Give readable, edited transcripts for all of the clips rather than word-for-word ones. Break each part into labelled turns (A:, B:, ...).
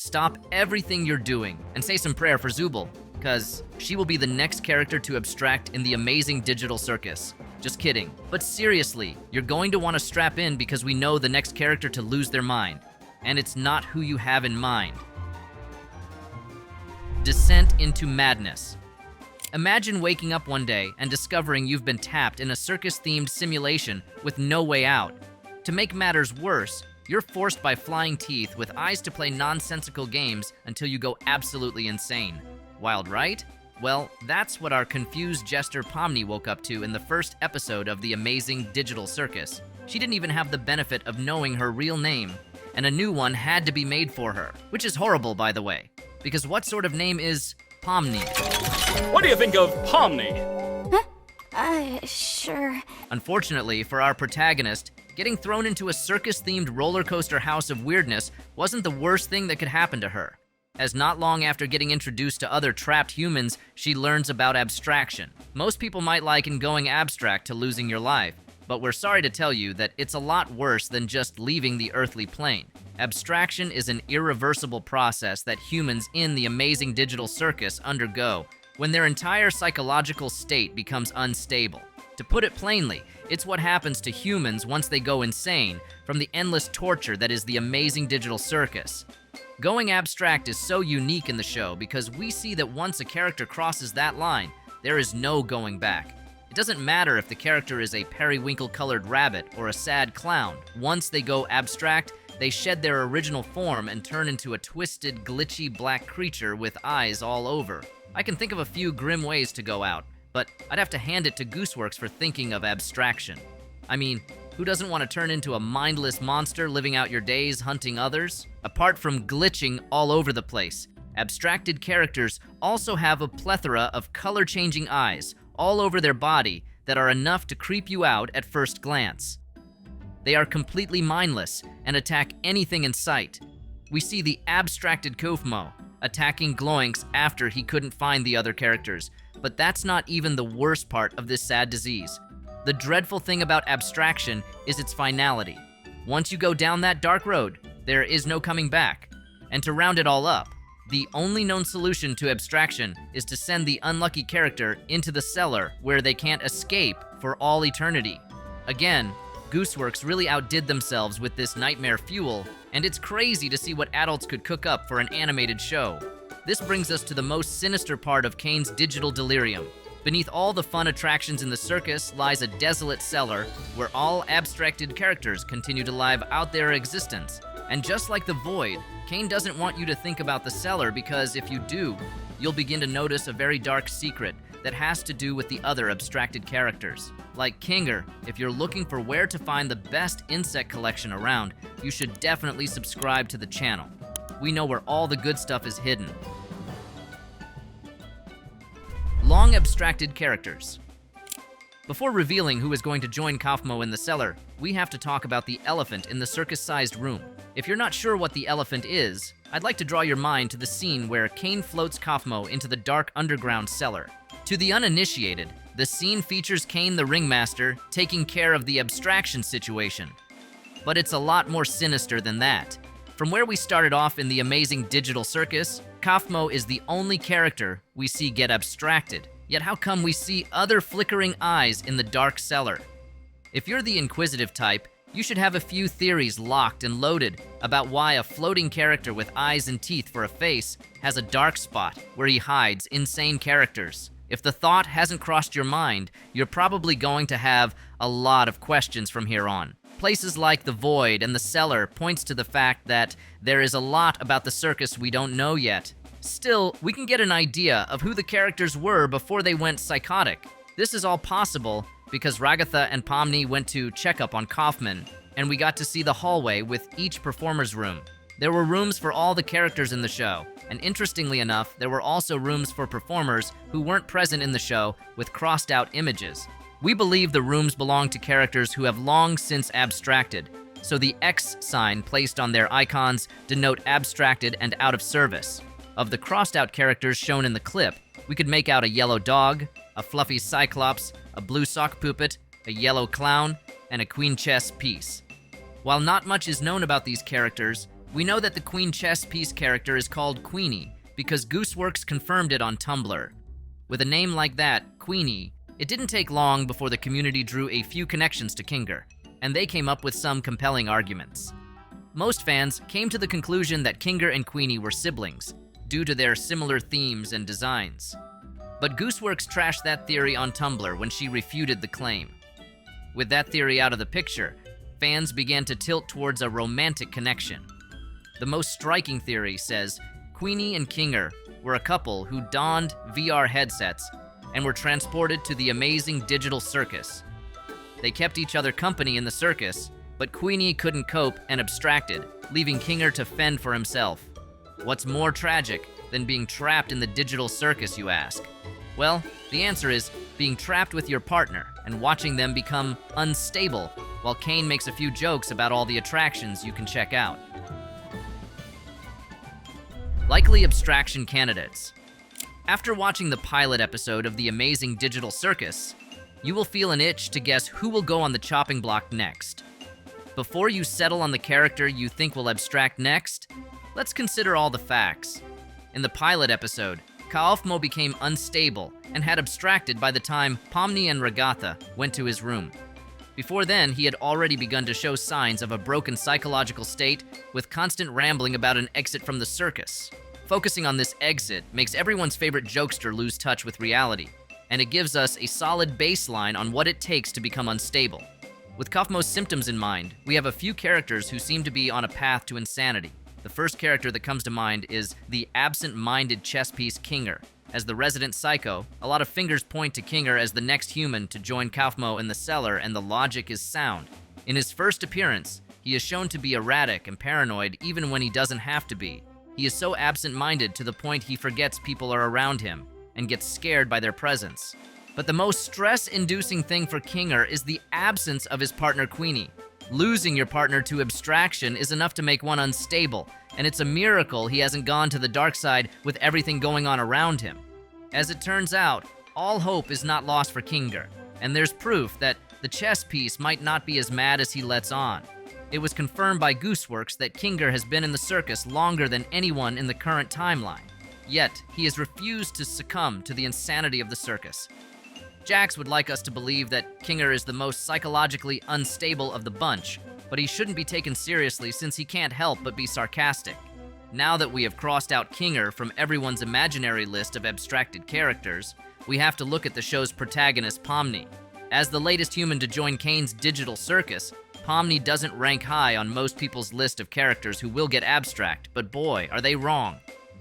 A: stop everything you're doing and say some prayer for Zooble, because she will be the next character to abstract in the amazing digital circus. Just kidding. But seriously, you're going to want to strap in because we know the next character to lose their mind. And it's not who you have in mind. Descent into madness. Imagine waking up one day and discovering you've been tapped in a circus-themed simulation with no way out. To make matters worse, you're forced by flying teeth with eyes to play nonsensical games until you go absolutely insane. Wild, right? Well, that's what our confused jester Pomni woke up to in the first episode of the amazing digital circus. She didn't even have the benefit of knowing her real name, and a new one had to be made for her, which is horrible, by the way, because what sort of name is Pomni?
B: What do you think of Pomni?
C: Sure.
A: Unfortunately for our protagonist, getting thrown into a circus-themed roller coaster house of weirdness wasn't the worst thing that could happen to her, as not long after getting introduced to other trapped humans, she learns about abstraction. Most people might liken going abstract to losing your life, but we're sorry to tell you that it's a lot worse than just leaving the earthly plane. Abstraction is an irreversible process that humans in the amazing digital circus undergo when their entire psychological state becomes unstable. To put it plainly, it's what happens to humans once they go insane from the endless torture that is the amazing digital circus. Going abstract is so unique in the show because we see that once a character crosses that line, there is no going back. It doesn't matter if the character is a periwinkle-colored rabbit or a sad clown. Once they go abstract, they shed their original form and turn into a twisted, glitchy black creature with eyes all over. I can think of a few grim ways to go out, but I'd have to hand it to Gooseworx for thinking of abstraction. I mean, who doesn't want to turn into a mindless monster living out your days hunting others? Apart from glitching all over the place, abstracted characters also have a plethora of color-changing eyes all over their body that are enough to creep you out at first glance. They are completely mindless and attack anything in sight. We see the abstracted Kofmo attacking Gloinks after he couldn't find the other characters, but that's not even the worst part of this sad disease. The dreadful thing about abstraction is its finality. Once you go down that dark road, there is no coming back. And to round it all up, the only known solution to abstraction is to send the unlucky character into the cellar where they can't escape for all eternity. Again, Gooseworx really outdid themselves with this nightmare fuel, and it's crazy to see what adults could cook up for an animated show. This brings us to the most sinister part of Kane's digital delirium. Beneath all the fun attractions in the circus lies a desolate cellar where all abstracted characters continue to live out their existence. And just like the Void, Kane doesn't want you to think about the cellar because if you do, you'll begin to notice a very dark secret that has to do with the other abstracted characters. Like Kinger, if you're looking for where to find the best insect collection around, you should definitely subscribe to the channel. We know where all the good stuff is hidden. Long abstracted characters. Before revealing who is going to join Kofmo in the cellar, we have to talk about the elephant in the circus-sized room. If you're not sure what the elephant is, I'd like to draw your mind to the scene where Kane floats Kofmo into the dark underground cellar. To the uninitiated, the scene features Kane the ringmaster taking care of the abstraction situation. But it's a lot more sinister than that. From where we started off in the amazing digital circus, Kofmo is the only character we see get abstracted. Yet how come we see other flickering eyes in the dark cellar? If you're the inquisitive type, you should have a few theories locked and loaded about why a floating character with eyes and teeth for a face has a dark spot where he hides insane characters. If the thought hasn't crossed your mind, you're probably going to have a lot of questions from here on. Places like the Void and the cellar points to the fact that there is a lot about the circus we don't know yet. Still, we can get an idea of who the characters were before they went psychotic. This is all possible because Ragatha and Pomni went to check up on Kaufman, and we got to see the hallway with each performer's room. There were rooms for all the characters in the show, and interestingly enough, there were also rooms for performers who weren't present in the show with crossed out images. We believe the rooms belong to characters who have long since abstracted, so the X sign placed on their icons denote abstracted and out of service. Of the crossed out characters shown in the clip, we could make out a yellow dog, a fluffy cyclops, a blue sock puppet, a yellow clown, and a queen chess piece. While not much is known about these characters, We know that the Queen chess piece character is called Queenie because Gooseworx confirmed it on Tumblr. With a name like that, Queenie, it didn't take long before the community drew a few connections to Kinger, and they came up with some compelling arguments. Most fans came to the conclusion that Kinger and Queenie were siblings, due to their similar themes and designs. But Gooseworx trashed that theory on Tumblr when she refuted the claim. With that theory out of the picture, fans began to tilt towards a romantic connection. The most striking theory says Queenie and Kinger were a couple who donned VR headsets and were transported to the amazing digital circus. They kept each other company in the circus, but Queenie couldn't cope and abstracted, leaving Kinger to fend for himself. What's more tragic than being trapped in the digital circus, you ask? Well, the answer is being trapped with your partner and watching them become unstable while Kane makes a few jokes about all the attractions you can check out. Likely abstraction candidates. After watching the pilot episode of the amazing digital circus, you will feel an itch to guess who will go on the chopping block next. Before you settle on the character you think will abstract next, let's consider all the facts. In the pilot episode, Kaufmo became unstable and had abstracted by the time Pomni and Regatha went to his room. Before then, he had already begun to show signs of a broken psychological state with constant rambling about an exit from the circus. Focusing on this exit makes everyone's favorite jokester lose touch with reality, and it gives us a solid baseline on what it takes to become unstable. With Kaufmo's symptoms in mind, we have a few characters who seem to be on a path to insanity. The first character that comes to mind is the absent-minded chess piece Kinger. As the resident psycho, a lot of fingers point to Kinger as the next human to join Kaufmo in the cellar, and the logic is sound. In his first appearance, he is shown to be erratic and paranoid even when he doesn't have to be. He is so absent-minded to the point he forgets people are around him and gets scared by their presence. But the most stress-inducing thing for Kinger is the absence of his partner Queenie. Losing your partner to abstraction is enough to make one unstable, and it's a miracle he hasn't gone to the dark side with everything going on around him. As it turns out, all hope is not lost for Kinger, and there's proof that the chess piece might not be as mad as he lets on. It was confirmed by Gooseworx that Kinger has been in the circus longer than anyone in the current timeline. Yet, he has refused to succumb to the insanity of the circus. Jax would like us to believe that Kinger is the most psychologically unstable of the bunch, but he shouldn't be taken seriously since he can't help but be sarcastic. Now that we have crossed out Kinger from everyone's imaginary list of abstracted characters, we have to look at the show's protagonist, Pomni. As the latest human to join Kane's digital circus, Pomni doesn't rank high on most people's list of characters who will get abstract, but boy, are they wrong.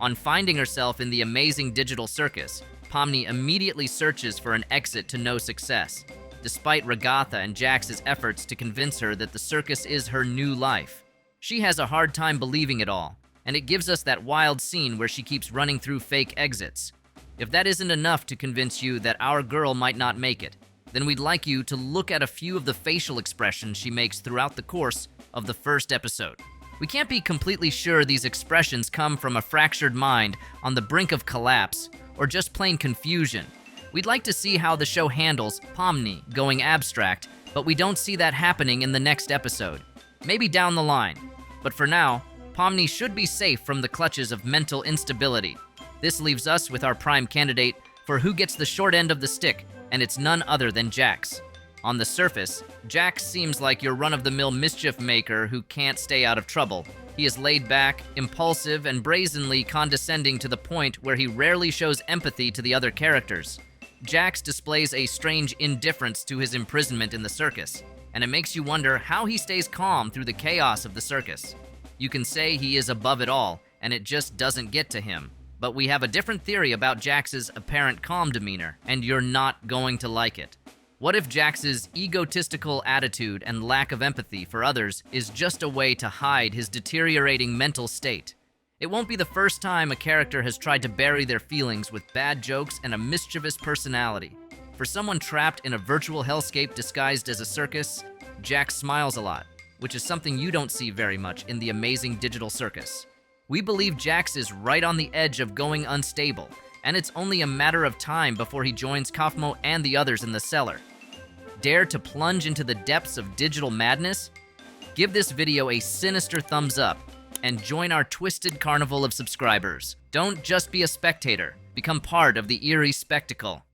A: On finding herself in the amazing digital circus, Pomni immediately searches for an exit to no success, despite Regatha and Jax's efforts to convince her that the circus is her new life. She has a hard time believing it all, and it gives us that wild scene where she keeps running through fake exits. If that isn't enough to convince you that our girl might not make it, then we'd like you to look at a few of the facial expressions she makes throughout the course of the first episode. We can't be completely sure these expressions come from a fractured mind on the brink of collapse, or just plain confusion. We'd like to see how the show handles Pomni going abstract, but we don't see that happening in the next episode. Maybe down the line. But for now, Pomni should be safe from the clutches of mental instability. This leaves us with our prime candidate for who gets the short end of the stick, and it's none other than Jax. On the surface, Jax seems like your run-of-the-mill mischief maker who can't stay out of trouble. He is laid back, impulsive, and brazenly condescending to the point where he rarely shows empathy to the other characters. Jax displays a strange indifference to his imprisonment in the circus, and it makes you wonder how he stays calm through the chaos of the circus. You can say he is above it all, and it just doesn't get to him. But we have a different theory about Jax's apparent calm demeanor, and you're not going to like it. What if Jax's egotistical attitude and lack of empathy for others is just a way to hide his deteriorating mental state? It won't be the first time a character has tried to bury their feelings with bad jokes and a mischievous personality. For someone trapped in a virtual hellscape disguised as a circus, Jax smiles a lot, which is something you don't see very much in the amazing digital circus. We believe Jax is right on the edge of going unstable, and it's only a matter of time before he joins Kaufmo and the others in the cellar. Dare to plunge into the depths of digital madness? Give this video a sinister thumbs up, and join our twisted carnival of subscribers. Don't just be a spectator, become part of the eerie spectacle.